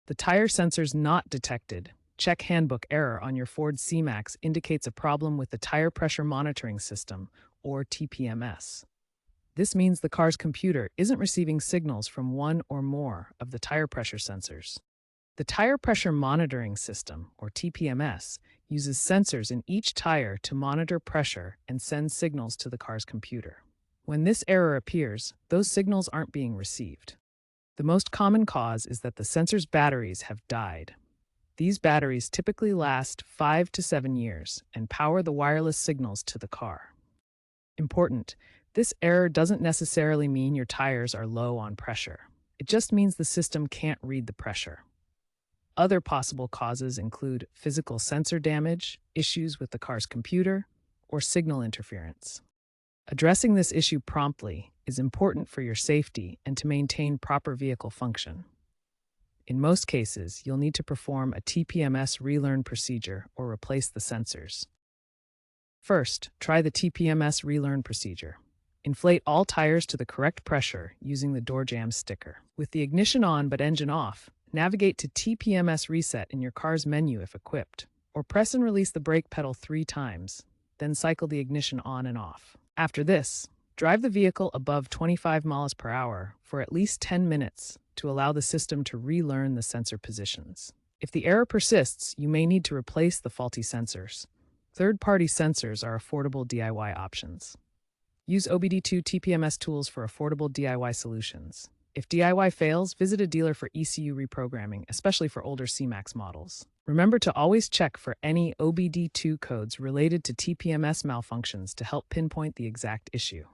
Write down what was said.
The Tyre Sensors Not Detected check handbook error on your Ford CMAX indicates a problem with the tire pressure monitoring system, or TPMS. This means the car's computer isn't receiving signals from one or more of the tire pressure sensors. The tire pressure monitoring system, or TPMS, uses sensors in each tire to monitor pressure and send signals to the car's computer. When this error appears, those signals aren't being received. The most common cause is that the sensor's batteries have died. These batteries typically last 5 to 7 years and power the wireless signals to the car. Important: this error doesn't necessarily mean your tires are low on pressure. It just means the system can't read the pressure. Other possible causes include physical sensor damage, issues with the car's computer, or signal interference. Addressing this issue promptly is important for your safety and to maintain proper vehicle function. In most cases, you'll need to perform a TPMS Relearn procedure or replace the sensors. First, try the TPMS Relearn procedure. Inflate all tires to the correct pressure using the door jamb sticker. With the ignition on but engine off, navigate to TPMS Reset in your car's menu if equipped, or press and release the brake pedal 3 times, then cycle the ignition on and off. After this, drive the vehicle above 25 miles per hour for at least 10 minutes to allow the system to relearn the sensor positions. If the error persists, you may need to replace the faulty sensors. Third-party sensors are affordable DIY options. Use OBD2 TPMS tools for affordable DIY solutions. If DIY fails, visit a dealer for ECU reprogramming, especially for older CMAX models. Remember to always check for any OBD2 codes related to TPMS malfunctions to help pinpoint the exact issue.